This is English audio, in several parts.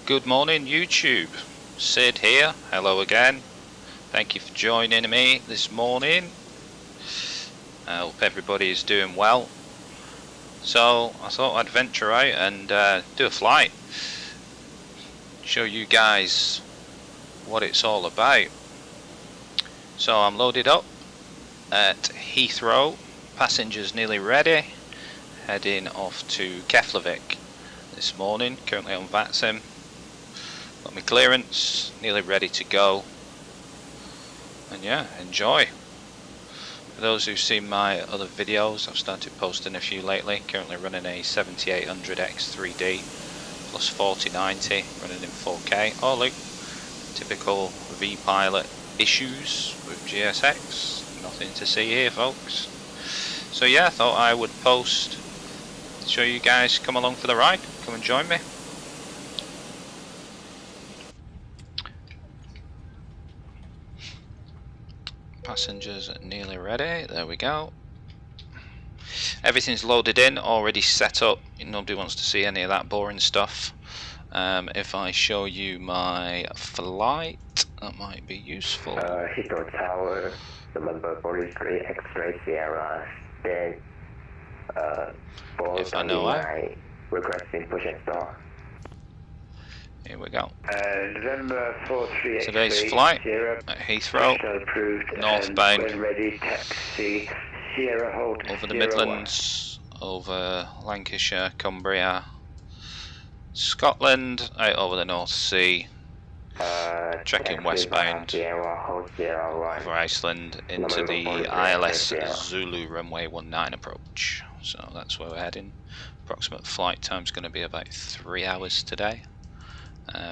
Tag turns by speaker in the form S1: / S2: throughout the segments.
S1: Good morning YouTube, Sid here, hello again. Thank you for joining me this morning. I hope everybody is doing well. So I thought I'd venture out and do a flight. Show you guys what it's all about. So I'm loaded up at Heathrow, passengers nearly ready, heading off to Keflavik this morning, currently on Vatsim. Got my clearance, nearly ready to go, and yeah, enjoy. For those who've seen my other videos, I've started posting a few lately. Currently running a 7800X 3D plus 4090, running in 4K. Oh look, typical V-Pilot issues with GSX. Nothing to see here, folks. So yeah, I thought I would post, show you guys, come along for the ride, come and join me. Passengers are nearly ready, there we go. Everything's loaded in, already set up, nobody wants to see any of that boring stuff. If I show you my flight, that might be useful.
S2: Heathrow Tower, the motherboard 43 X-ray Sierra, then
S1: if I know it.
S2: Requesting push and start.
S1: Here we go.
S2: November 43
S1: Today's flight at Heathrow, northbound,
S2: ready, taxi, Sierra hold,
S1: over the Midlands, over Lancashire, Cumbria, Scotland, out over the North Sea, trekking westbound over Iceland into the ILS Zulu runway 19 approach. So that's where we're heading. Approximate flight time is going to be about 3 hours today.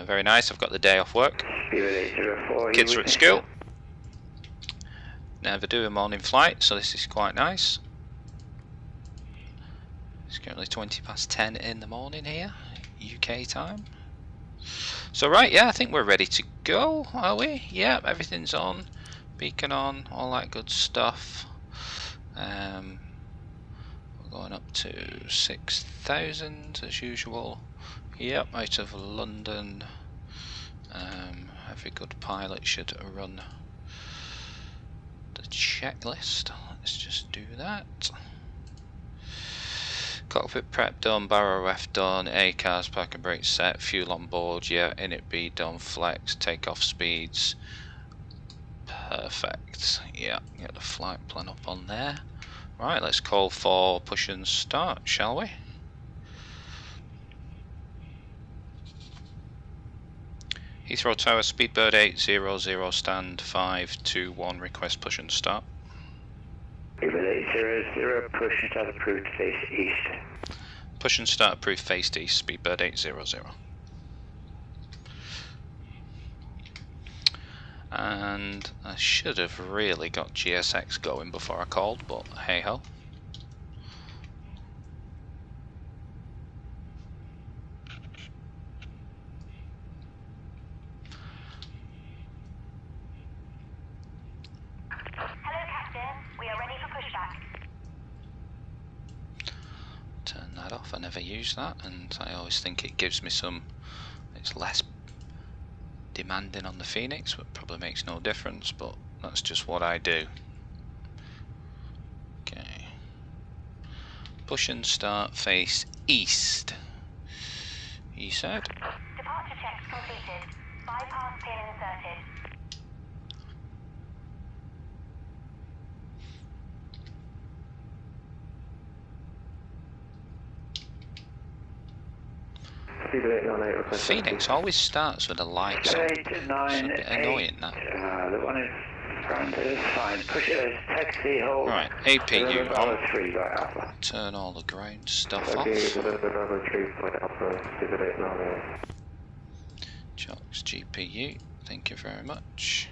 S1: Very nice. I've got the day off work. Kids are at school. Never do a morning flight, so this is quite nice. It's currently 10 in the morning here, UK time. So right, yeah, I think we're ready to go, are we? Yeah, everything's on, beacon on, all that good stuff. We're going up to 6,000 as usual. Yep, out of London. Every good pilot should run the checklist. Let's just do that. Cockpit prep done, barrel ref done, ACARS, park and brake set, fuel on board, yeah, init B done, flex, takeoff speeds. Perfect. Yeah, get the flight plan up on there. Right, let's call for push and start, shall we? Heathrow Tower, Speedbird 800, stand 521, request push and start.
S2: Speedbird 800, push and start approved, face east.
S1: Push and start approved, face east, Speedbird 800. And I should have really got GSX going before I called, but hey ho. I never use that, and I always think it gives me some, it's less demanding on the Fenix, but probably makes no difference, but that's just what I do. Okay, push and start, face east, he said.
S3: Departure checks completed, bypass pin inserted.
S1: Fenix always starts with a light on. It's a bit annoying that.
S2: The one in front is fine. Push it as taxi hold.
S1: Right, APU on. Turn all the ground stuff off. Chocks GPU, thank you very much.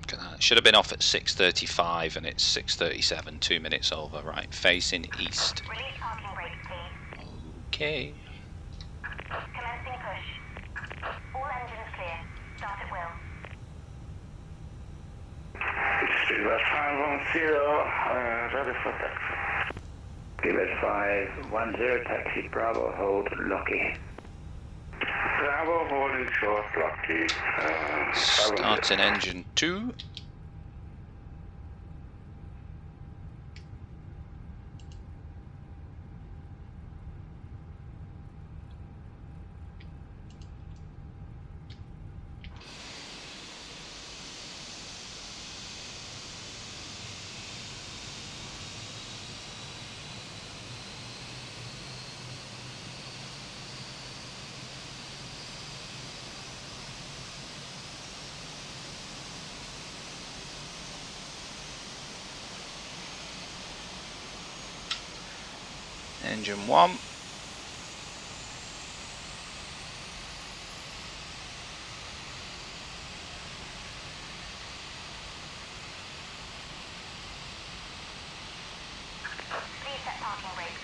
S1: It should have been off at 6:35 and it's 6:37, 2 minutes over. Right, facing east.
S3: Release parking brakes, please.
S1: Okay.
S3: Commencing push. All engines clear. Start at will.
S4: Gigabyte 510, ready for taxi.
S2: Gigabyte 510, taxi, Bravo, hold, Lucky.
S4: Bravo, holding short, Lucky.
S1: Starting engine 2. Engine 1.
S3: Please set parking brakes.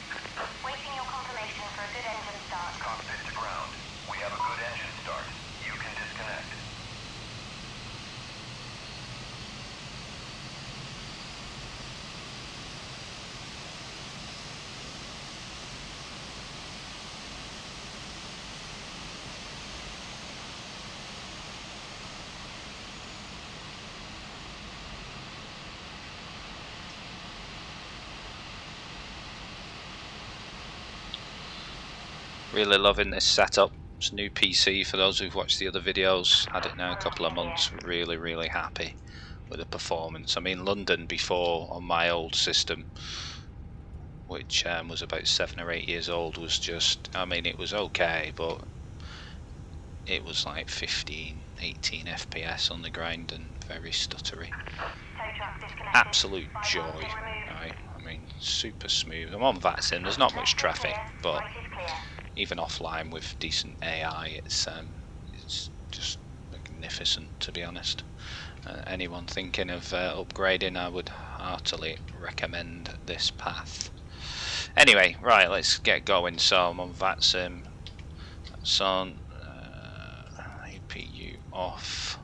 S3: Waiting your confirmation for a good engine start.
S5: Cockpit to ground. We have a good engine start. You can disconnect.
S1: Really loving this setup. It's a new PC for those who've watched the other videos. Had it now a couple of months. Really happy with the performance. I mean, London before on my old system, which was about 7 or 8 years old, was just, I mean, it was okay, but it was like 15, 18 FPS on the grind and very stuttery. Absolute joy, right? I mean, super smooth. I'm on Vatsim, there's not much traffic, but even offline with decent AI, it's just magnificent, to be honest. Anyone thinking of upgrading, I would heartily recommend this path. Anyway, right, let's get going. So I'm on Vatsim. That's on. APU off.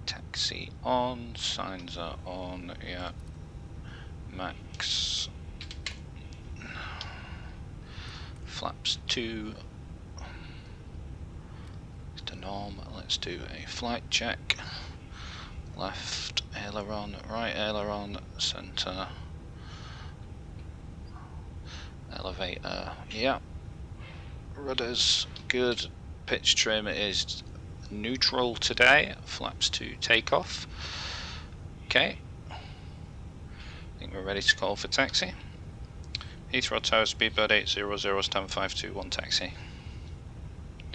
S1: Taxi on. Signs are on. Yeah. Max. Flaps 2 to norm. Let's do a flight check. Left aileron, right aileron, center, elevator, yeah. Rudders, good. Pitch trim is neutral today. Flaps 2 takeoff. Okay. I think we're ready to call for taxi. Heathrow Tower, speedbird 800, stand 521 taxi.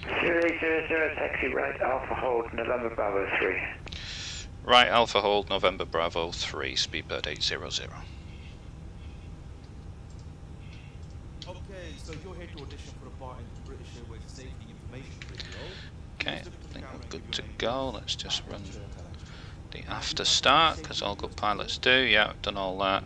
S2: 0800, taxi, right, Alpha hold, November Bravo 3.
S1: Right, Alpha hold, November Bravo 3, speedbird 800.
S6: Okay, so you're here to audition for a part in the British Airways Safety Information Video.
S1: Okay, I think we're good to go. Let's just run the after start, because all good pilots do. Yeah, I've done all that.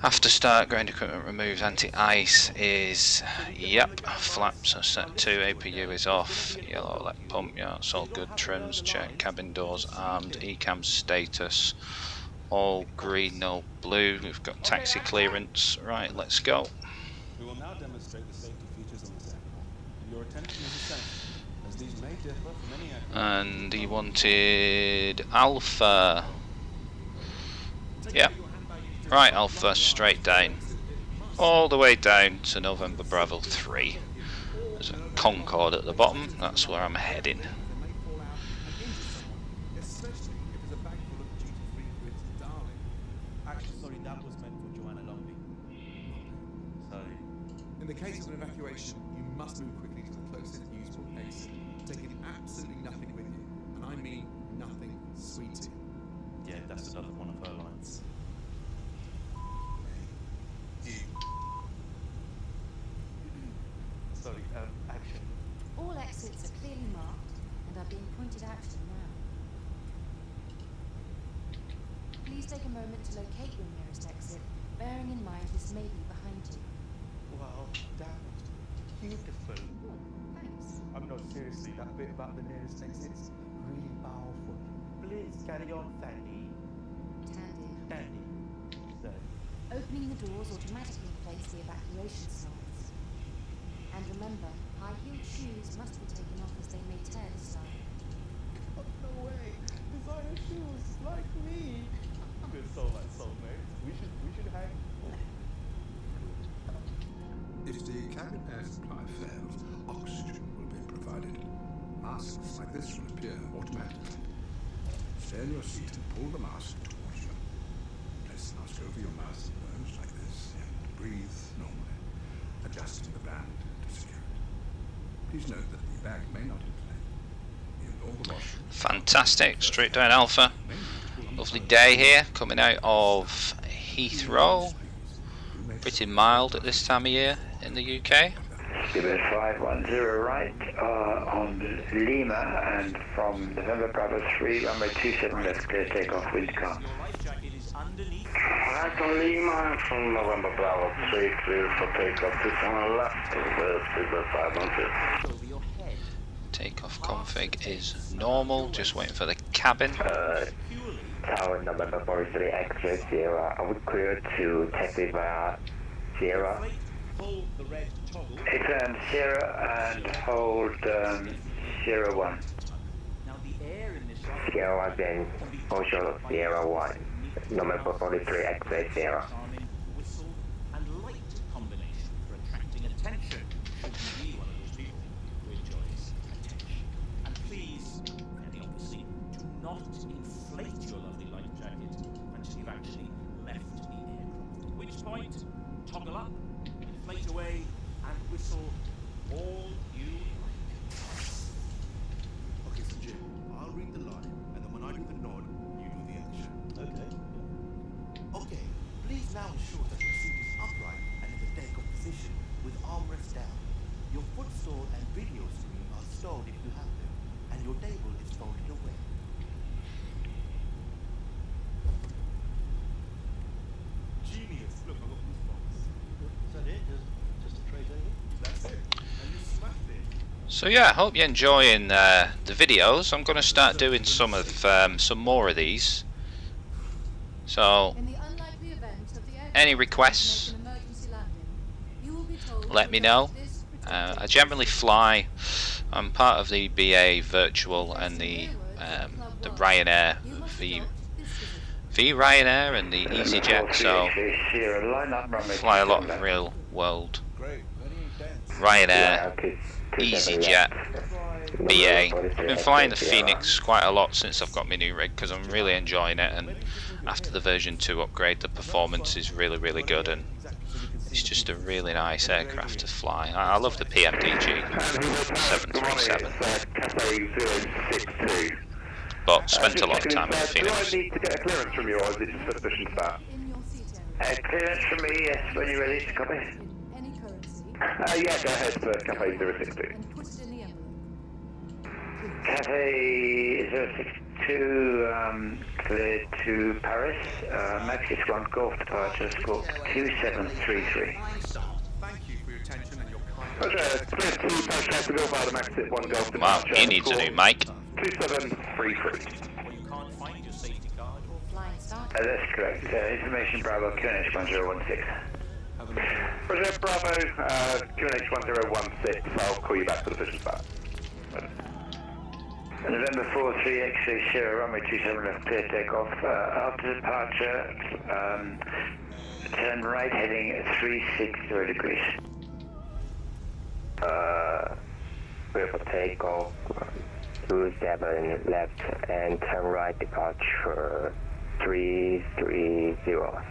S1: After start, ground equipment removed, anti-ice is, yep, flaps are set to, APU is off, yellow elect pump, yeah, it's all good, trims check, cabin doors armed, ECAM status, all green, no blue, we've got taxi clearance, right, let's go.
S6: We will now demonstrate the safety features on this aircraft. Your attention is essential, as these may differ from any aircraft.
S1: And he wanted Alpha, yep. Right, Alpha, straight down, all the way down to November Bravo 3. There's a Concorde at the bottom, that's where I'm heading.
S6: Sorry, that was meant for Joanna Lumby. Sorry.
S7: In the case of an evacuation, you must move quickly to the closest usable exit, taking absolutely nothing with you. And I mean nothing, sweetie.
S6: Yeah, that's another one of her lines. Sorry, action.
S8: All exits are clearly marked and are being pointed out to you now. Please take a moment to locate your nearest exit, bearing in mind this may be behind you.
S6: Wow, that was beautiful.
S8: Oh, thanks.
S6: I'm not seriously, that bit about the nearest exit is really powerful.
S9: Please carry on, Fanny.
S8: Tandy.
S9: Sorry.
S8: Opening the doors automatically inflates the evacuation slots. And remember, high-heeled shoes must be taken off as they may tear the stone.
S9: Oh, no way. Designer shoes, like me. We're so like soulmates. We should hang.
S10: If the cabin air supply fails, oxygen will be provided. Masks like this will appear automatically. Stay in your seat and pull the mask towards you. Place the mask over your mouth and nose like this and breathe normally, adjusting the band to secure it. Please note that the bag may not inflate. In all the washroom.
S1: Fantastic, straight down Alpha. Lovely day here, coming out of Heathrow. Pretty mild at this time of year in the UK.
S2: Gigabyte 510 right on Lima, and from November Bravo 3, runway 27 left, clear takeoff, wind calm.
S4: Right on Lima, and from November Bravo 3, clear for takeoff, 27 left, Gigabyte 510.
S1: Takeoff config is normal, just waiting for the cabin.
S2: Tower November 43, X-ray Sierra, are we clear to taxi via Sierra? Return Sierra and hold Sierra 1. Sierra again, hold short Sierra 1. November 43, X-ray Sierra.
S11: And light combination for attracting attention. Should you be one of those people who enjoys attention. And please, very obviously, do not inflate your lovely life jacket until you've actually left the aircraft. At which point, toggle up, inflate away, and whistle all you like.
S7: Okay, so Jim, I'll read the line, and then when I do the nod, you do the action.
S9: Okay.
S7: Okay, please now ensure that your seat is upright and in the takeoff position with armrest down. Your footstool and video screen are stored if you have them, and your table is folded away. Genius! Look, I got goosebumps.
S9: Is that it? Just a tray table?
S7: That's it. And you smashed it.
S1: So yeah, I hope you're enjoying the videos. I'm going to start doing some more of these. So
S8: In the unlikely event of the aircraft
S1: any requests,
S8: to make an emergency landing, you will be told
S1: let
S8: to
S1: me
S8: rest
S1: know.
S8: this
S1: I generally fly. I'm part of the BA Virtual and the Ryanair V Ryanair and the EasyJet, so fly a lot of real world Ryanair, EasyJet, BA. I've been flying the Fenix quite a lot since I've got my new rig because I'm really enjoying it, and after the version 2 upgrade the performance is really good, and it's just a really nice aircraft to fly. I love the PMDG 737, but spent a lot of time in the Fenix.
S4: Do I need to get a clearance from you, or is it just sufficient for that?
S8: in your seat area.
S2: Clearance from me, yes, when you're ready to copy.
S8: In any currency
S4: Yeah, go ahead for Cafe 062.
S8: and put it in the envelope.
S2: Cafe 062, clear to Paris, Maxis 1 Golf departure, score 2733.
S7: Thank you for your attention and your kind.
S4: Roger, clear to Paris to go via the Maxit 1 Golf
S1: Wow,
S4: departure.
S1: he needs a new mic.
S4: 2733.
S11: When you can't find your safety card.
S8: Or flying start.
S2: That's correct. Information Bravo, QNH 1016.
S4: Roger, Bravo, QNH 1016. I'll call you back for the vision spot.
S2: November 43, X-ray Sierra, runway 27 left, clear takeoff. After departure, turn right heading 360 degrees. We're for takeoff, 27 left, and turn right departure 330.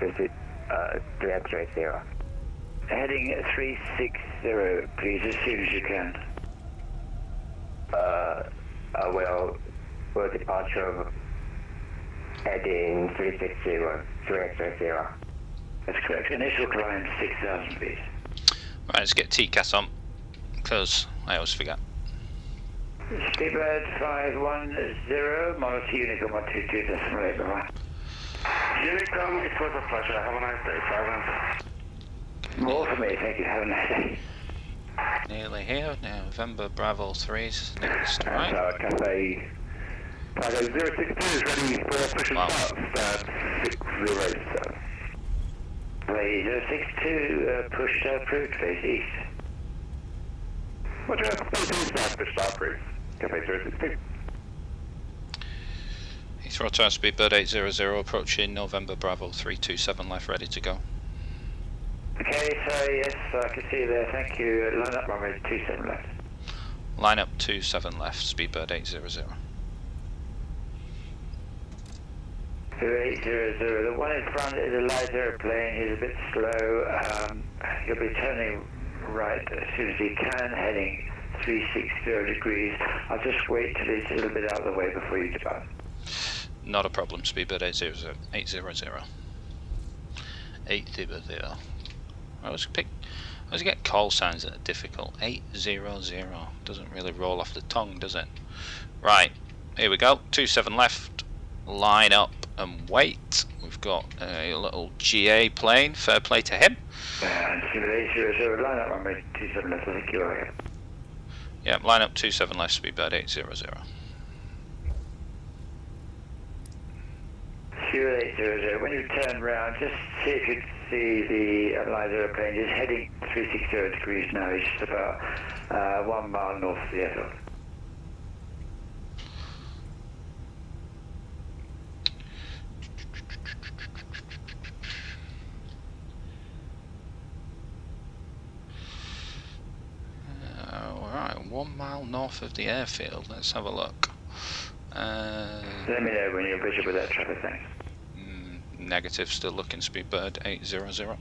S2: This is 3 X-ray Sierra. Heading 360, please, as soon as you can. We'll departure heading 360, 3 X-ray Sierra. That's correct. Initial climb 6,000 feet.
S1: Right, let's get TCAS on, because I always forget.
S2: Skipper 510, model T Unicorn 122, decimal 8, bye-bye.
S4: Unicom, it was a pleasure. Have a nice day. 510.
S2: More for me, thank you. Have a nice day.
S1: Nearly here now. November Bravo 3's next, right?
S2: Tower Cafe Cargo 062 is ready for push and start, 607. Wait, 062, push approved, face east.
S4: Roger, 14 start, push start approved. Cafe 062.
S1: Heathrow Tower Speedbird 800 approaching November Bravo 327 left, ready to go.
S2: Okay, so yes, I can see you there, thank you. Line up runway 27 left.
S1: Line up 27 left, Speedbird 800.
S2: 2800, the one in front is a light airplane, he's a bit slow, he'll be turning right as soon as he can, heading 360 degrees. I'll just wait till he's a little bit out of the way before you depart.
S1: Not a problem, Speedbird 800. 800. I always get call signs that are difficult. 800 doesn't really roll off the tongue, does it? Right, here we go. 27 left. Line up and wait. We've got a little GA plane. Fair play to him.
S2: And 800, line up runway 27 left. I think you are here.
S1: Yep, line up 27 left. Speedbird 800.
S2: 2800, when you turn round, just see if you can see the light airplane. He's heading 360 degrees now. He's just about 1 mile north of the airfield.
S1: Alright, 1 mile north of the airfield. Let's have a look.
S2: Let me know when you're visual with that traffic, thanks.
S1: Negative, still looking, Speedbird 800.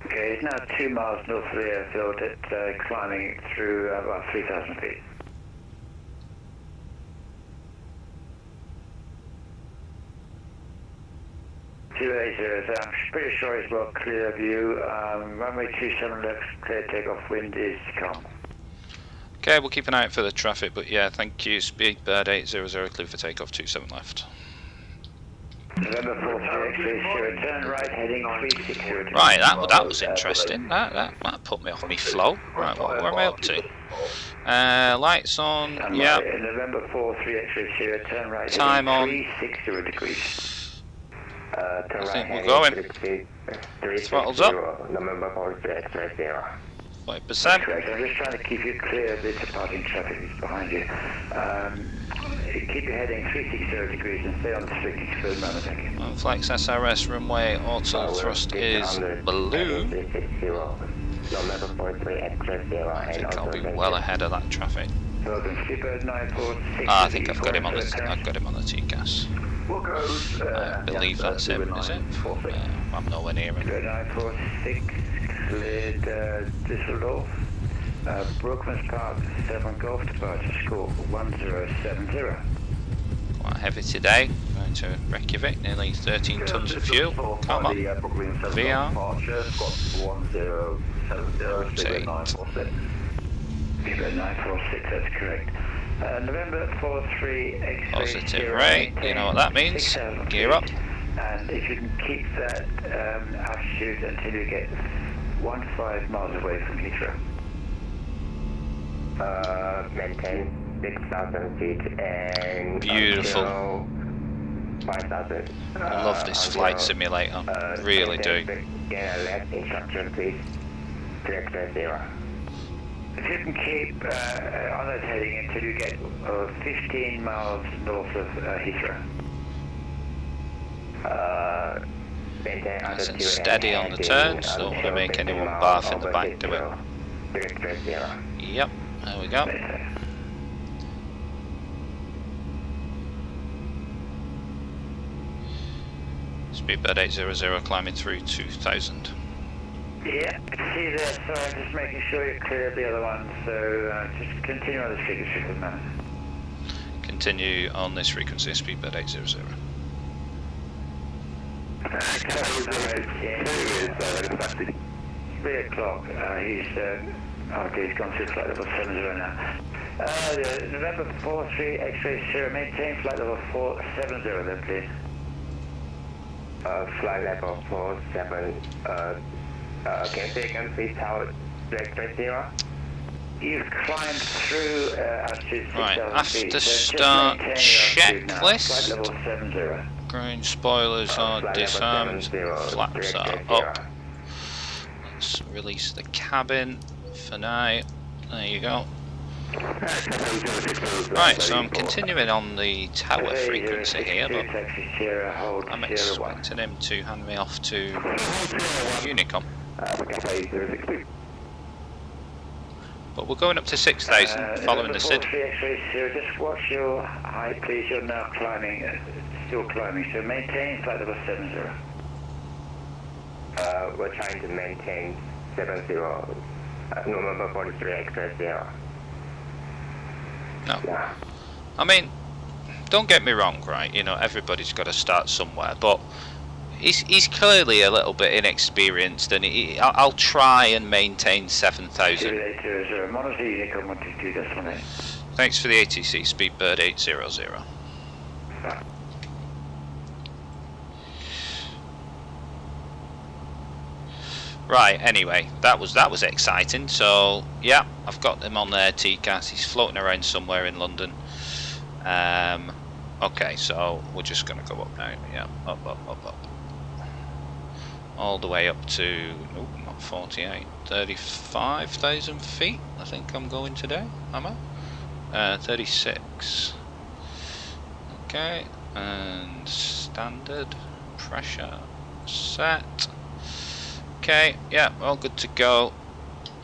S2: Okay, it's now 2 miles north of the airfield at climbing through about 3,000 feet. So I'm pretty sure it's well clear of you. Runway 27 left, clear takeoff, wind is calm.
S1: Okay, we'll keep an eye out for the traffic, but yeah, thank you, Speedbird 800, clear for takeoff, 27 left.
S2: November 4 turn right, heading 360.
S1: Right, that was interesting. That put me off my flow. Right, what am I up to? Lights on, yeah.
S2: November 4 turn right,
S1: time on.
S2: 360 degrees.
S1: I think we're going. Throttles up.
S2: November 4
S1: 40%.
S2: Correct. I'm just trying to keep you clear of the departing traffic that's behind you. Keep your heading 360 degrees and stay on the strict for the moment, thank you.
S1: Flex SRS runway auto thrust is blue. I think I'll be well ahead of that traffic. I think I've got him on the TCAS. I believe that's him, is it? I'm nowhere near him.
S2: 946 cleared Düsseldorf. Brookman's Park 7 Golf departure score 1070.
S1: Quite heavy today. Going to Reykjavik, nearly 13 tons of fuel. Come on. VR. Rotate.
S2: 946, that's correct. November 43 X-ray
S1: Positive rate, you know what that means. Gear up.
S2: And if you can keep that altitude until you get 15 miles away from Heathrow. Maintain 6,000 feet and
S1: beautiful.
S2: 5,000.
S1: I love this flight simulator. Really do.
S2: Get a left instruction, please. Direct 0. If you can keep on that heading until you get 15 miles north of Heathrow.
S1: Nice and steady on the turns, don't want to make anyone barf in the back, do it? Yep, there we go. Speedbird 800 climbing through 2000.
S2: Yeah, I can see that, so I'm just making sure you're clear of the other one, so just continue on this frequency for the moment.
S1: Continue on this frequency, Speedbird 800.
S2: 3 o'clock, he's gone through flight level 70 now. November 43 X-ray 0, maintain flight level 470 then please. Flight level 47, can you say again please, tower X-ray 0? You've climbed through altitude 6,000
S1: Right, after
S2: feet.
S1: start checklist.
S2: Flight level 70.
S1: Green spoilers are disarmed, flaps are up. Let's release the cabin for now. There you go. Right, so I'm continuing on the tower frequency here, but I'm expecting him to hand me off to Unicom. But we're going up to 6,000 following the SID.
S2: Just watch your height, please. You're now climbing, still climbing, so maintain flight level 70.
S12: We're trying to maintain 70, November 43 Express 0.
S1: No. I mean, don't get me wrong, right? You know, everybody's got to start somewhere, but he's clearly a little bit inexperienced, and I'll try and maintain 7,000. Thanks for the ATC, Speedbird 800. Right, anyway, that was exciting. So yeah, I've got him on there, TCAS. He's floating around somewhere in London. Okay, so we're just gonna go up now. Yeah, up, all the way up to not 48, 35,000 feet. I think I'm going today. Am I? 36. Okay, and standard pressure set. Okay, yeah, all good to go.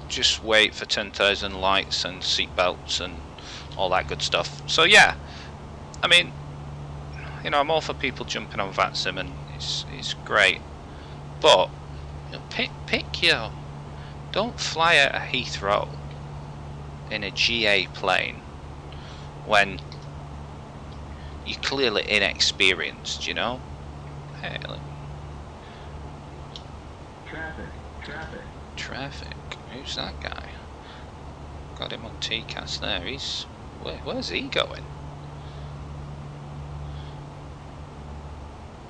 S1: Just wait for 10,000 lights and seat belts and all that good stuff. So yeah, I mean, you know, I'm all for people jumping on Vatsim, and it's great. But you know, pick your. Don't fly out of Heathrow in a GA plane when you're clearly inexperienced. You know. Hey, look. Traffic. Who's that guy? Got him on TCAS there. He's where's he going?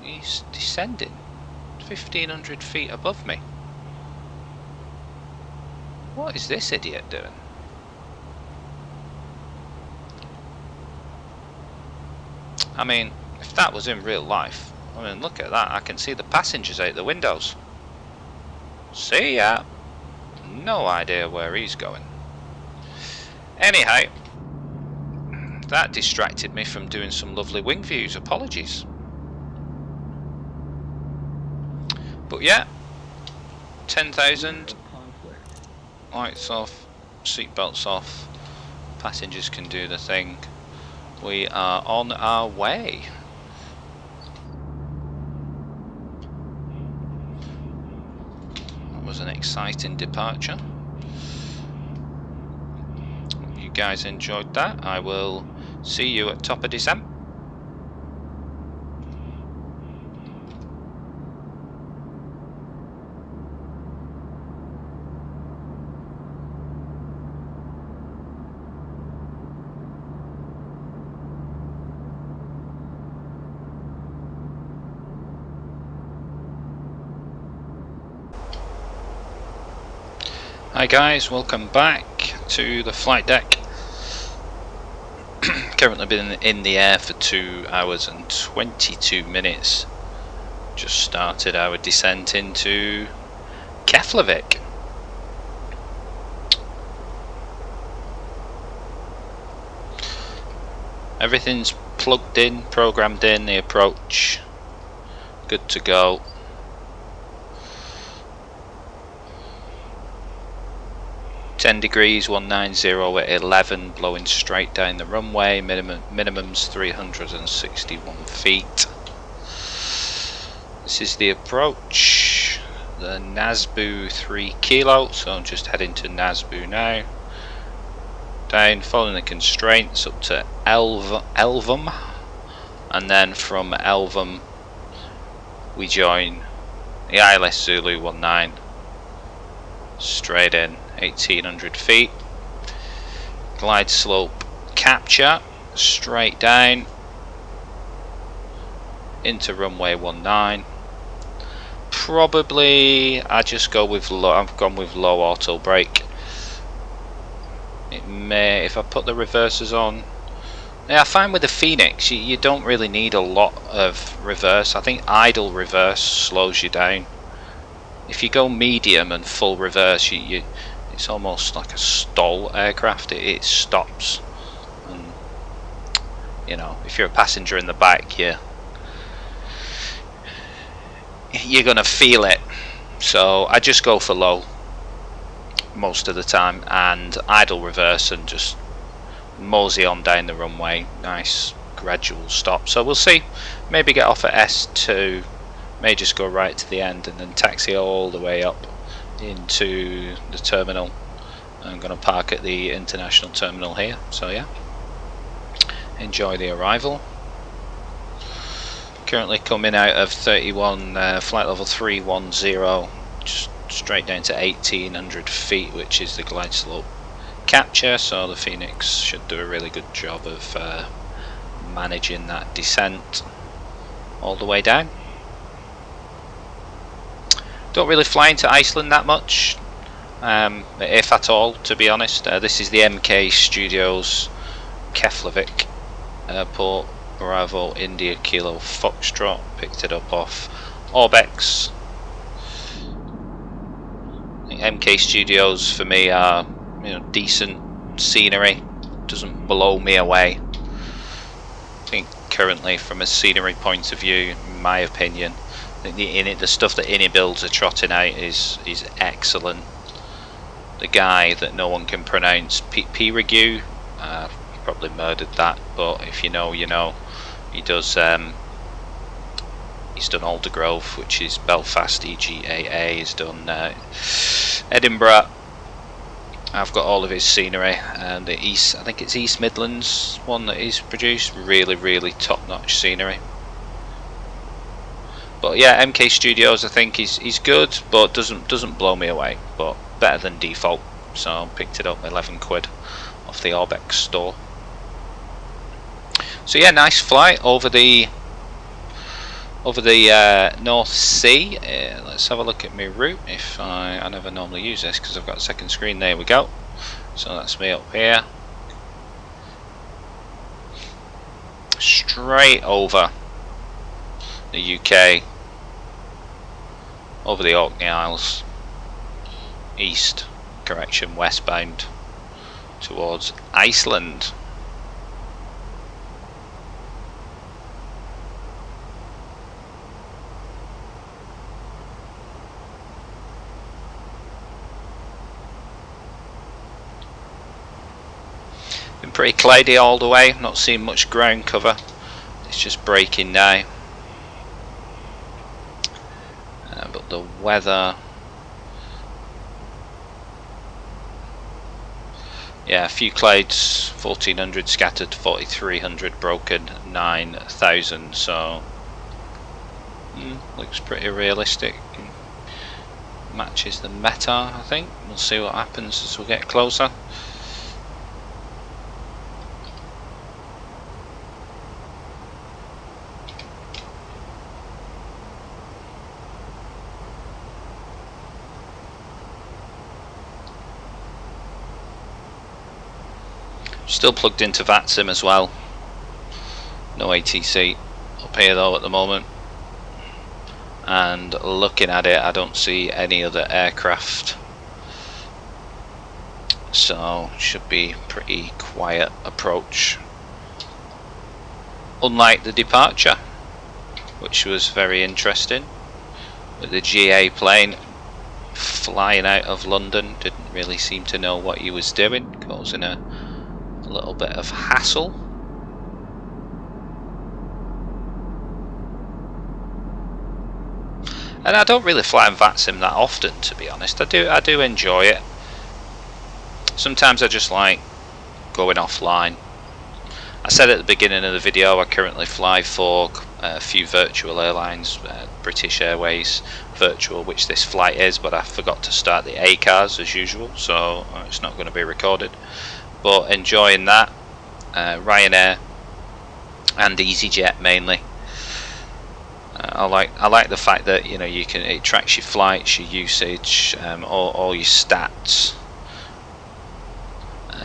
S1: He's descending 1,500 feet above me. What is this idiot doing? I mean, if that was in real life, I mean, look at that. I can see the passengers out the windows. See ya. No idea where he's going. Anyhow, that distracted me from doing some lovely wing views. Apologies. But yeah, 10,000. Lights off, seatbelts off. Passengers can do the thing. We are on our way. Was an exciting departure. You guys enjoyed that. I will see you at top of December. Hi guys, welcome back to the flight deck. Currently been in the air for 2 hours and 22 minutes. Just started our descent into Keflavik. Everything's plugged in, programmed in, the approach. Good to go. degrees 190 at 11, blowing straight down the runway. Minimum's 361 feet. This is the approach. The Nasbu 3 kilo, so I'm just heading to Nasbu now. Down, following the constraints up to Elvum, and then from Elvum we join the ILS Zulu 19. Straight in, 1,800 feet. Glide slope capture, straight down into runway 19. Probably I just go with low. I've gone with low auto brake. me if I put the reversers on. Yeah, I find with the Fenix you don't really need a lot of reverse. I think idle reverse slows you down. If you go medium and full reverse, it's almost like a stall aircraft. It stops, and you know, if you're a passenger in the back, you're gonna feel it. So I just go for low most of the time and idle reverse and just mosey on down the runway. Nice gradual stop. So we'll see. Maybe get off at S2. May just go right to the end and then taxi all the way up into the terminal. I'm going to park at the international terminal here. So yeah, enjoy the arrival. Currently coming out of 31 flight level 310, just straight down to 1800 feet, which is the glide slope capture. So the Fenix should do a really good job of managing that descent all the way down. Don't really fly into Iceland that much, if at all, to be honest. This is the MK Studios Keflavik Airport, Bravo India Kilo Foxtrot. Picked it up off Orbex. MK Studios for me are, you know, decent scenery, doesn't blow me away. I think currently from a scenery point of view, in my opinion, I think the stuff that Innie builds are trotting out is excellent. The guy that no one can pronounce, Pirigu, probably murdered that, but if you know, you know. He does. He's done Aldergrove, which is Belfast EGAA. He's done Edinburgh. I've got all of his scenery, and the East. I think it's East Midlands one that he's produced. Really top-notch scenery. But yeah, MK Studios, I think he's good, but doesn't blow me away. But better than default, so picked it up 11 quid off the Orbex store. So yeah, nice flight over the North Sea. Let's have a look at my route. If I never normally use this because I've got a second screen. There we go. So that's me up here, straight over the UK, over the Orkney Isles, westbound towards Iceland. Been pretty cloudy all the way, not seeing much ground cover. It's just breaking now. But the weather, yeah, a few clouds, 1400 scattered, 4300 broken, 9000, so looks pretty realistic. Matches the meta, I think. We'll see what happens as we get closer. Still plugged into Vatsim as well. No ATC up here though at the moment. And looking at it, I don't see any other aircraft. So should be pretty quiet approach. Unlike the departure, which was very interesting. With the GA plane flying out of London, didn't really seem to know what he was doing, causing a little bit of hassle. And I don't really fly in Vatsim that often, to be honest. I do enjoy it. Sometimes I just like going offline. I said at the beginning of the video I currently fly for a few virtual airlines, British Airways virtual, which this flight is, but I forgot to start the ACARS as usual, so it's not going to be recorded. But enjoying that, Ryanair and EasyJet mainly. I like the fact that, you know, it tracks your flights, your usage, all your stats.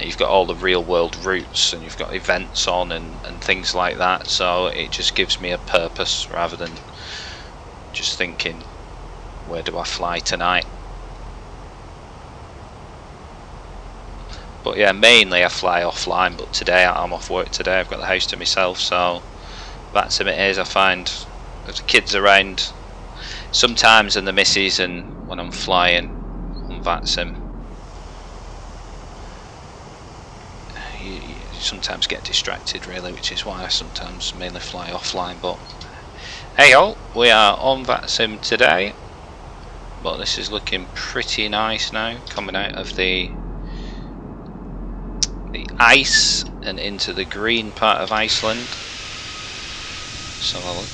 S1: you've got all the real world routes, and you've got events on and things like that, so it just gives me a purpose rather than just thinking, where do I fly tonight? But yeah, mainly I fly offline, but today I'm off work today, I've got the house to myself, so Vatsim it is. I find if the kids around sometimes and the missus, and when I'm flying on Vatsim, you sometimes get distracted really, which is why I sometimes mainly fly offline. But hey all, we are on Vatsim today, but this is looking pretty nice now, coming out of the ice and into the green part of Iceland. So I'll look.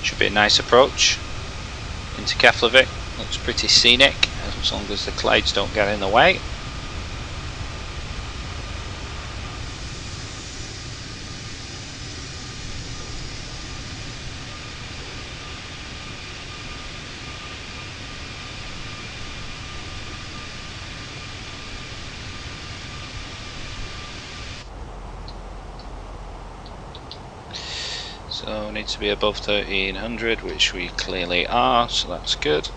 S1: Should be a nice approach into Keflavik. Looks pretty scenic as long as the clouds don't get in the way. So need to be above 1300, which we clearly are, so that's good.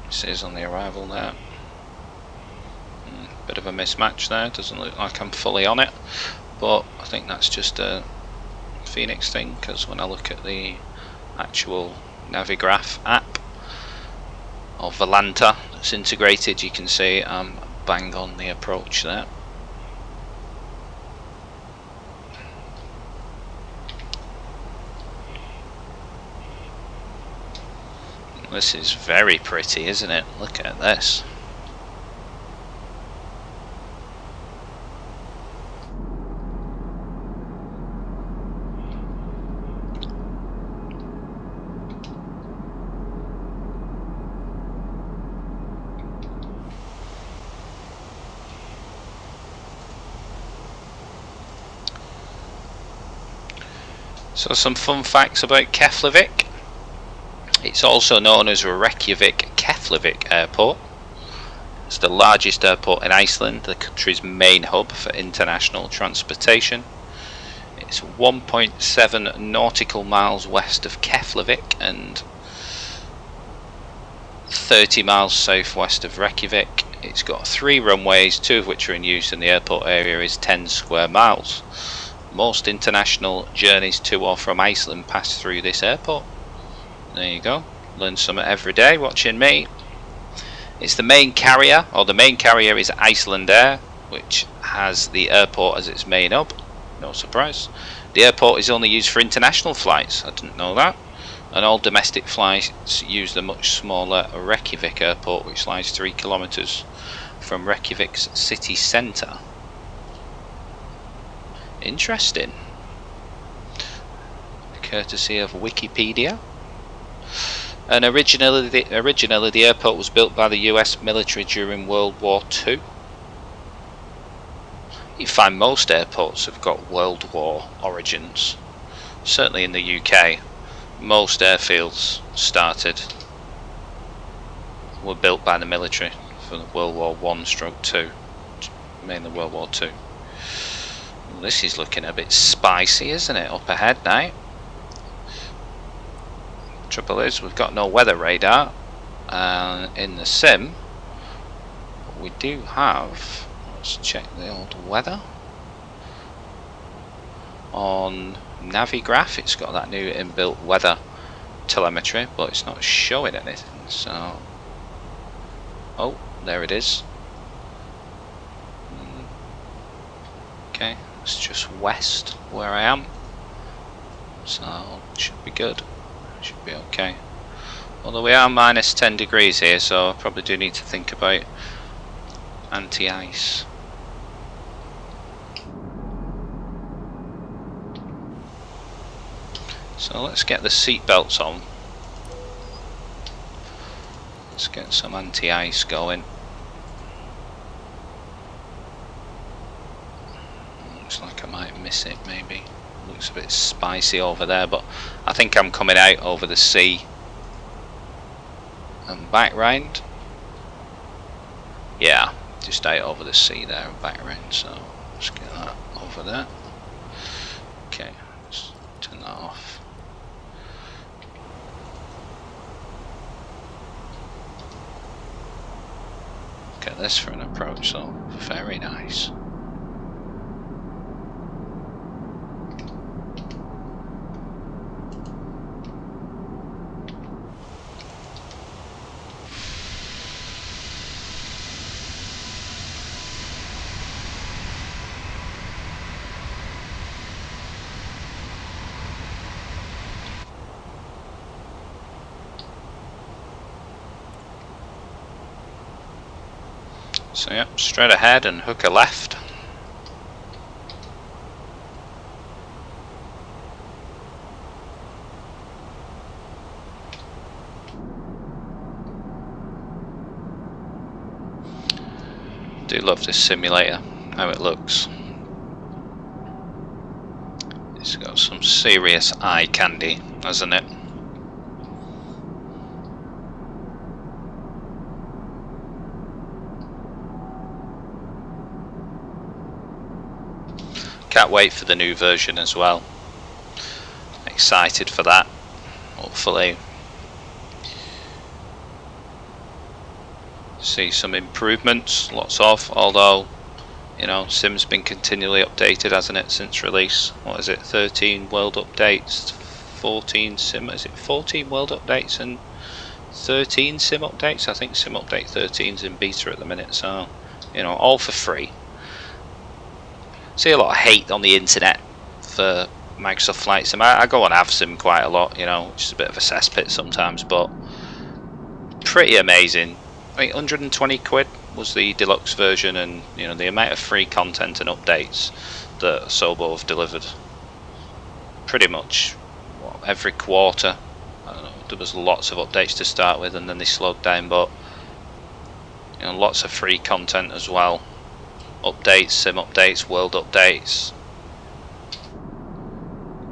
S1: This is on the arrival now. Bit of a mismatch there, doesn't look like I'm fully on it, but I think that's just a Fenix thing, because when I look at the actual Navigraph app or Volanta that's integrated, you can see I'm bang on the approach there. This is very pretty, isn't it? Look at this. So some fun facts about Keflavik. It's also known as Reykjavik Keflavik Airport. It's the largest airport in Iceland, the country's main hub for international transportation. It's 1.7 nautical miles west of Keflavik and 30 miles southwest of Reykjavik. It's got 3 runways, 2 of which are in use, and the airport area is 10 square miles. Most international journeys to or from Iceland pass through this airport. There you go, learn something every day watching me. It's the main carrier, or the main carrier is Iceland Air, which has the airport as its main hub. No surprise. The airport is only used for international flights, I didn't know that. And all domestic flights use the much smaller Reykjavik airport, which lies 3 kilometers from Reykjavik's city centre. Interesting. Courtesy of Wikipedia. And originally the airport was built by the US military during World War II. You find most airports have got World War origins. Certainly in the UK, most airfields were built by the military for World War I/II, mainly World War II. This is looking a bit spicy, isn't it? Up ahead now. Trouble is, we've got no weather radar in the sim. But we do have. Let's check the old weather on Navigraph. It's got that new inbuilt weather telemetry, but it's not showing anything. So, oh, there it is. Okay. It's just west where I am, so it should be good, should be okay. Although we are minus 10 degrees here, so I probably do need to think about anti-ice. So let's get the seat belts on. Let's get some anti-ice going. Looks like I might miss it maybe. Looks a bit spicy over there, but I think I'm coming out over the sea and back round. Yeah, just out over the sea there and back round, so let's get that over there. Okay, let's turn that off. Look at this for an approach, so very nice. So yep, straight ahead and hook a left. Do love this simulator, how it looks. It's got some serious eye candy, hasn't it? Can't wait for the new version as well. Excited for that. Hopefully see some improvements, lots of, although you know, Sim's been continually updated, hasn't it, since release. What is it, 13 world updates, 14 Sim, is it 14 world updates and 13 Sim updates? I think Sim update 13's in beta at the minute, so you know, all for free. See a lot of hate on the internet for Microsoft Flight Sim. I go on Vatsim quite a lot, you know, which is a bit of a cesspit sometimes, but pretty amazing. I think 120 quid was the deluxe version, and you know, the amount of free content and updates that Asobo have delivered pretty much every quarter. I don't know, there was lots of updates to start with and then they slowed down, but you know, lots of free content as well. Updates, sim updates, world updates.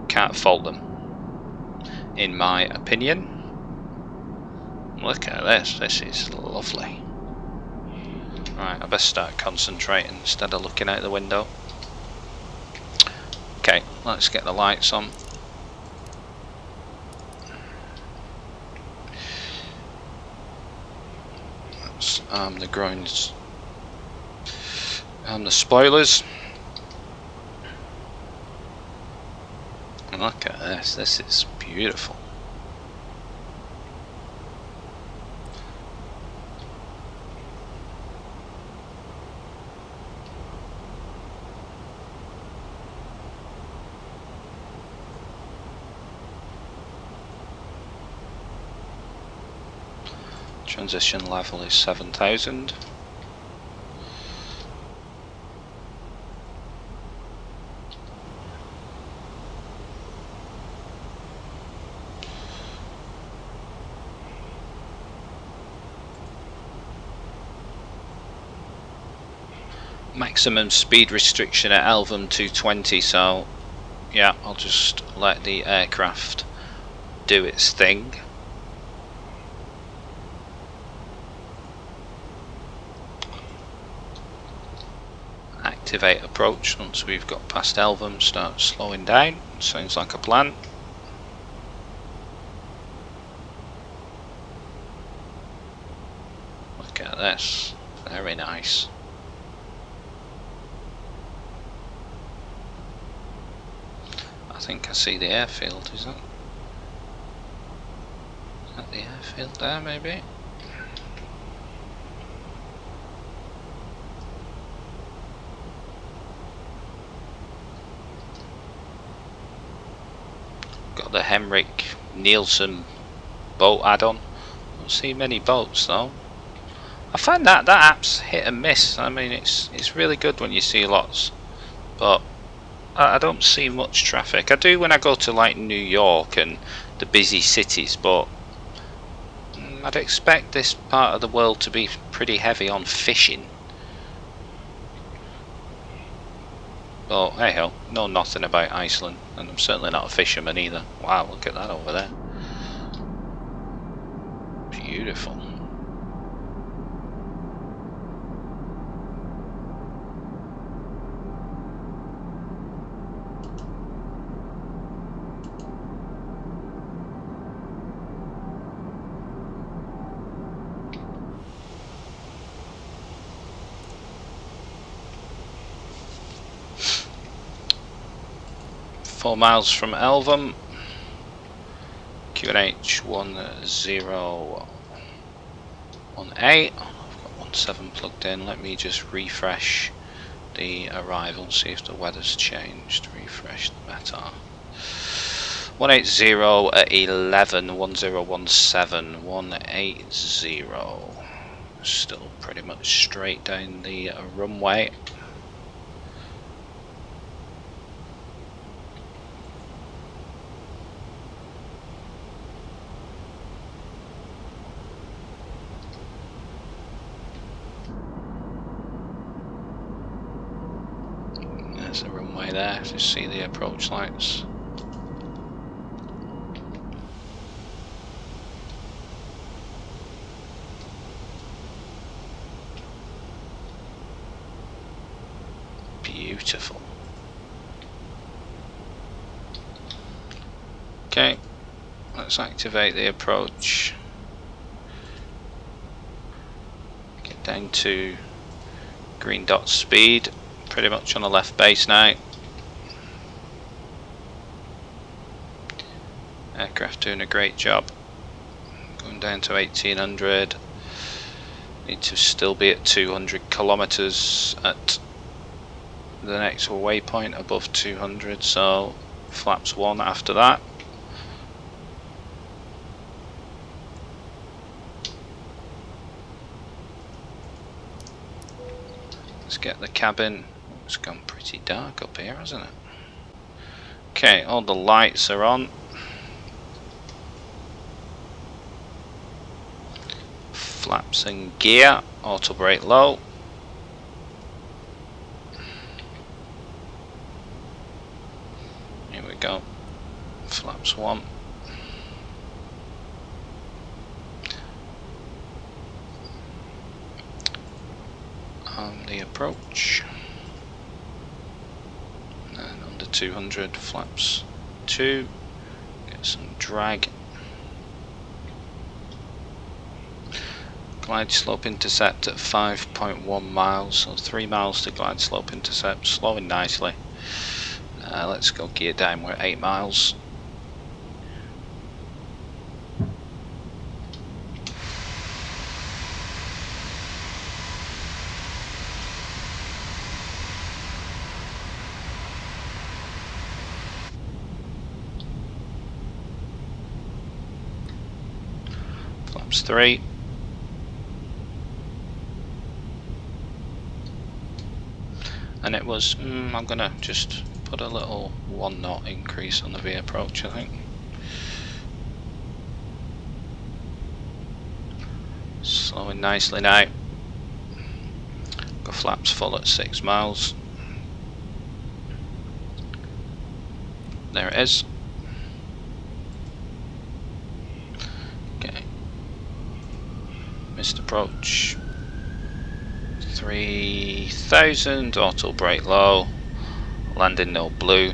S1: Can't fault them, in my opinion. Look at this, this is lovely. Right, I best start concentrating instead of looking out the window. Okay, let's get the lights on. Let's arm the grounds. And the spoilers. Look at this, this is beautiful. Transition level is 7,000. Maximum speed restriction at Elvam 220, so yeah, I'll just let the aircraft do its thing. Activate approach once we've got past Elvam, start slowing down. Sounds like a plan. Look at this, very nice. I think I see the airfield, is that the airfield there maybe? Got the Henrik Nielsen boat add-on. Don't see many boats though. I find that app's hit and miss. I mean, it's really good when you see lots, but I don't see much traffic. I do when I go to like New York and the busy cities, but I'd expect this part of the world to be pretty heavy on fishing. But hey ho, know nothing about Iceland, and I'm certainly not a fisherman either. Wow, look at that over there. Beautiful. Miles from Elvam. QNH 1018. I've got 17 plugged in. Let me just refresh the arrival, see if the weather's changed. Refresh the METAR. 180 at 11, 1017, 180. Still pretty much straight down the runway. There's the runway there, if you see the approach lights. Beautiful. Okay, let's activate the approach. Get down to green dot speed. Pretty much on the left base now. Aircraft doing a great job. Going down to 1800. Need to still be at 200 kilometers at the next waypoint above 200. So flaps 1 after that. Let's get the cabin. It's gone pretty dark up here, hasn't it? Okay, all the lights are on. Flaps and gear, auto brake low. Here we go. Flaps 1. On the approach. And under 200, flaps 2, get some drag. Glide slope intercept at 5.1 miles, so 3 miles to glide slope intercept, slowing nicely. Let's go gear down, we're at 8 miles. Flaps 3. And it was, I'm gonna just put a little 1 knot increase on the V approach, I think. Slowing nicely now. Got flaps full at 6 miles. There it is. Okay. Missed approach. 3000, auto brake low, landing no blue.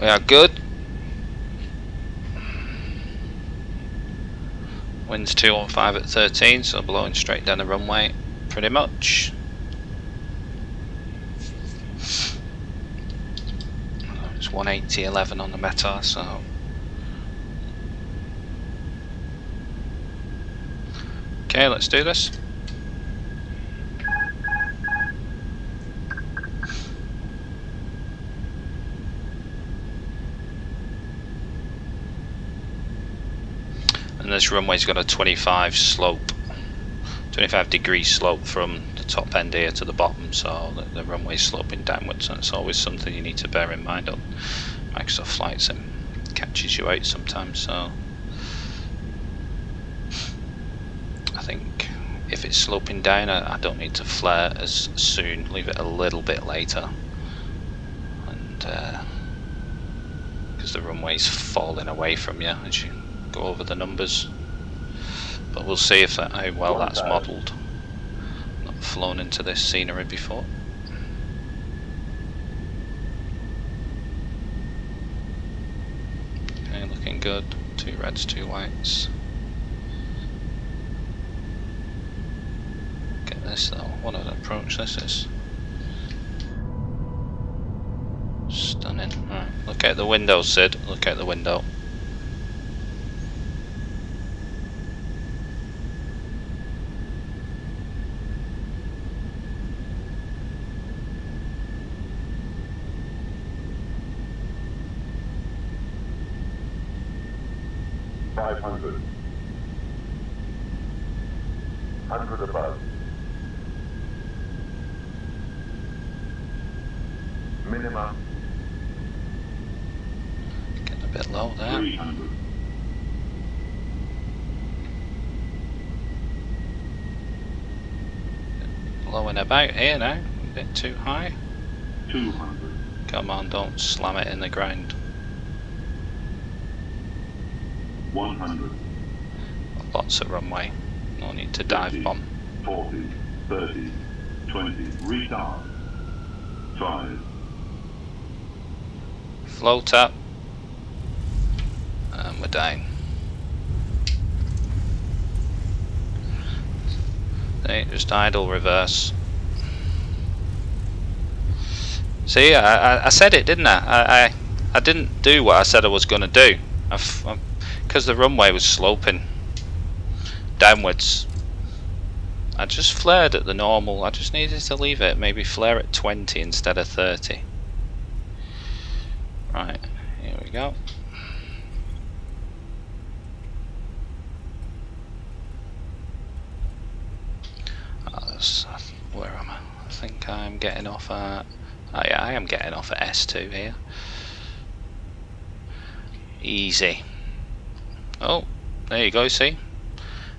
S1: We are good. Wind's 215 at 13, so blowing straight down the runway, pretty much. It's 180.11 on the METAR, so. Okay, let's do this. And this runway's got a 25 degree slope from the top end here to the bottom, so the runway's sloping downwards, and it's always something you need to bear in mind on Microsoft Flight Sim. It catches you out sometimes, so I think if it's sloping down, I don't need to flare as soon, leave it a little bit later, and because the runway's falling away from you as you go over the numbers. But we'll see if how well that's modelled. Not flown into this scenery before. Okay, looking good. 2 reds, 2 whites. Look at this though. What an approach this is. Stunning. Right. Look out the window, Sid. Look out the window.
S13: $500. 100 above. Minimum.
S1: Getting a bit low there.
S13: 300.
S1: Low and about here now. A bit too high.
S13: 200.
S1: Come on, don't slam it in the ground.
S13: 100.
S1: Lots of runway. No need to dive bomb.
S13: 40, 30, 20. Retard. 5.
S1: Float up. And we're down. Okay, just idle reverse. See, I said it, didn't I? I didn't do what I said I was going to do. Because the runway was sloping downwards, I just flared at the normal. I just needed to leave it, maybe flare at 20 instead of 30. Right, here we go. Where am I? I think I'm getting off at... Oh yeah, I am getting off at S2 here. Easy. Oh, there you go, see?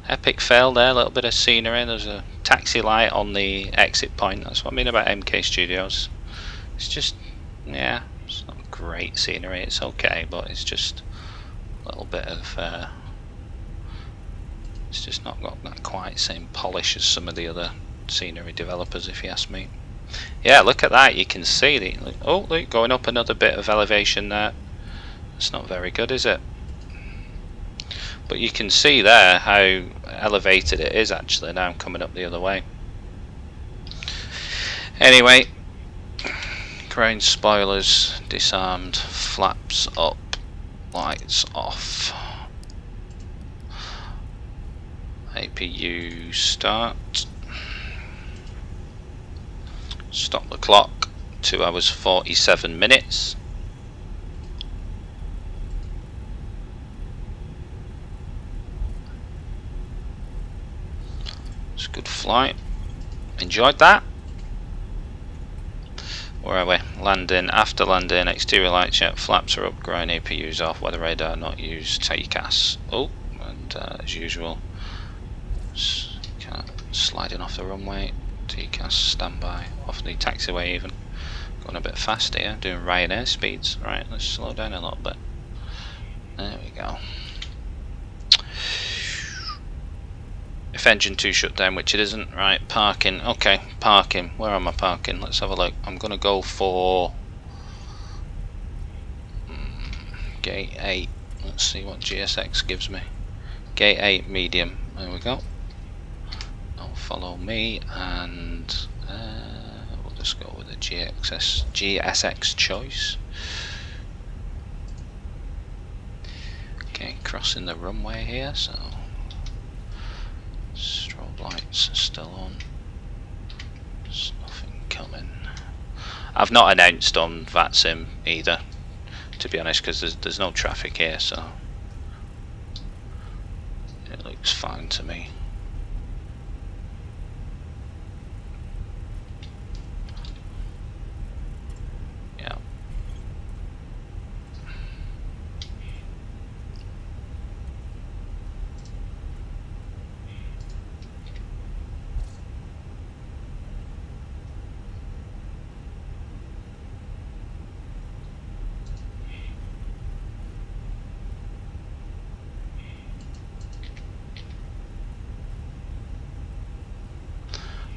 S1: Epic fail there, a little bit of scenery. There's a taxi light on the exit point. That's what I mean about MK Studios. It's just, yeah, it's not great scenery. It's okay, but it's just a little bit of... it's just not got that quite same polish as some of the other scenery developers, if you ask me. Yeah, look at that. You can see the... Oh, look, going up another bit of elevation there. It's not very good, is it? But you can see there how elevated it is actually now I'm coming up the other way. Anyway, ground spoilers disarmed, flaps up, lights off. APU start. Stop the clock. 2 hours 47 minutes. It's a good flight. Enjoyed that. Where are we? Landing. After landing, exterior lights yet. Flaps are up. Ground APUs off. Weather radar not used. TCAS. Oh, and as usual, sliding off the runway. TCAS standby. Off the taxiway even. Going a bit fast here. Doing Ryanair speeds. Right, let's slow down a little bit. There we go. If engine 2 shut down, which it isn't, right, parking, okay, parking, where am I parking? Let's have a look. I'm going to go for gate 8, let's see what GSX gives me. Gate 8 medium, there we go. Now follow me, and we'll just go with the GSX choice. Okay, crossing the runway here, so strobe lights are still on. There's nothing coming. I've not announced on Vatsim either, to be honest, because there's no traffic here, so It looks fine to me. Yeah.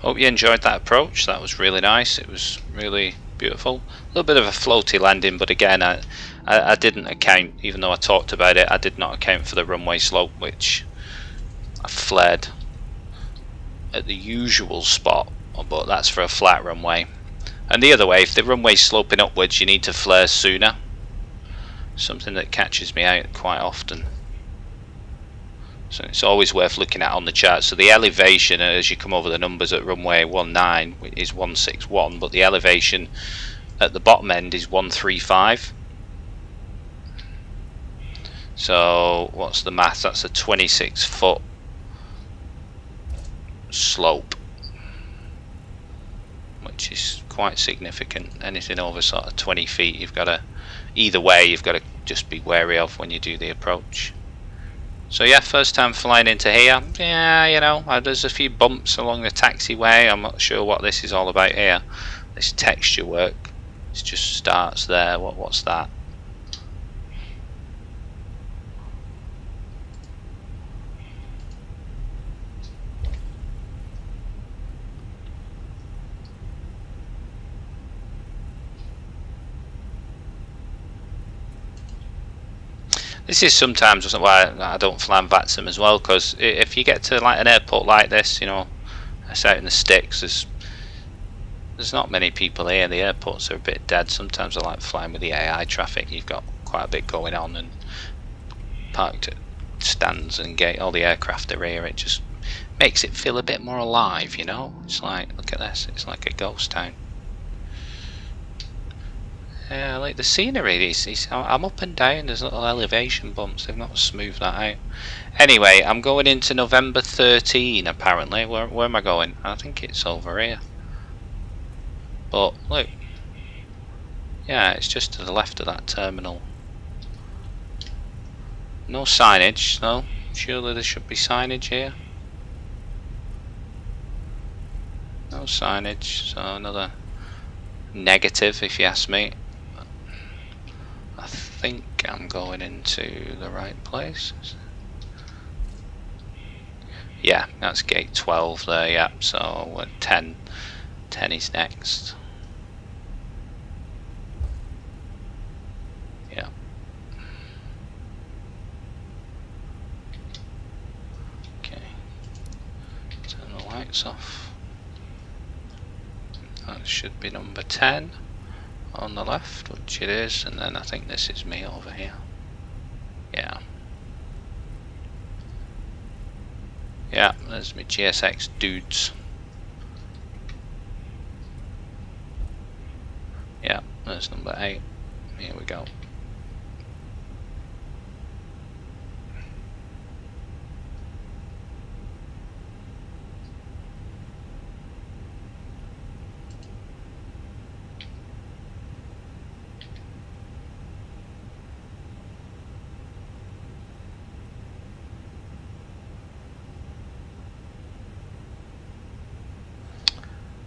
S1: Hope you enjoyed that approach. That was really nice. It was really beautiful. A little bit of a floaty landing, but again, I didn't account, even though I talked about it, I did not account for the runway slope, which I flared at the usual spot, but that's for a flat runway. And the other way, if the runway's sloping upwards, you need to flare sooner. Something that catches me out quite often. So it's always worth looking at on the chart. So the elevation as you come over the numbers at runway 19 is 161, but the elevation at the bottom end is 135. So what's the math? That's a 26-foot slope, which is quite significant. Anything over sort of 20 feet, you've got to, either way, you've got to just be wary of when you do the approach. So yeah, first time flying into here. Yeah, you know, there's a few bumps along the taxiway. I'm not sure what this is all about here. This texture work. It just starts there. What's that? This is sometimes why I don't fly in Vatsim as well, because if you get to like an airport like this, you know, it's out in the sticks, there's not many people here. The airports are a bit dead. Sometimes I like flying with the AI traffic. You've got quite a bit going on, and parked at stands and gate, all the aircraft are here. It just makes it feel a bit more alive, you know. It's like, look at this, it's like a ghost town. Yeah, I like the scenery. I'm up and down, there's little elevation bumps, they've not smoothed that out. Anyway, I'm going into November 13 apparently. Where am I going? I think it's over here. But look, yeah, it's just to the left of that terminal. No signage, no. Surely there should be signage here. No signage, so another negative if you ask me. I think I'm going into the right place. Yeah, that's gate 12 there, yeah, so we're 10 is next. Yeah. Okay. Turn the lights off. That should be number 10 on the left, which it is, and then I think this is me over here. Yeah. Yeah, there's my GSX dudes. Yeah, there's number 8. Here we go.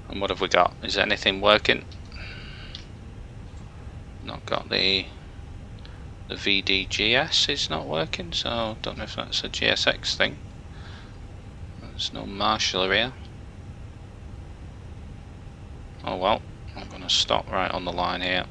S1: And what have we got? Is anything working? Not got the VDGS is not working, so don't know if that's a GSX thing. There's no marshaller here. Oh well, I'm going to stop right on the line here.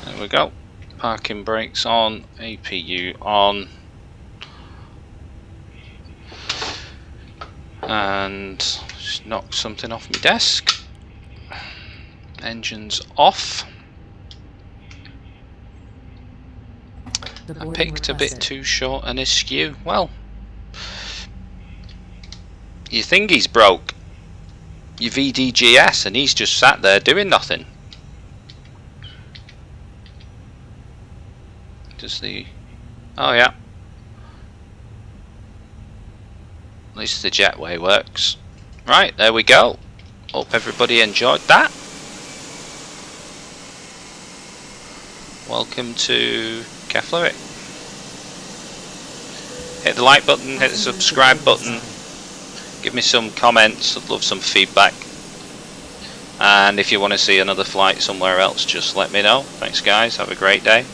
S1: There we go. Parking brakes on, APU on, and just knocked something off my desk. Engines off. I picked a bit too short an iCUE. Well, your thingy's broke. Your VDGS, and he's just sat there doing nothing. Does the... oh yeah. At least the jetway works. Right, there we go. Hope everybody enjoyed that. Welcome to Keflavik. Hit the like button, hit the subscribe button. Give me some comments, I'd love some feedback. And if you want to see another flight somewhere else, just let me know. Thanks guys, have a great day.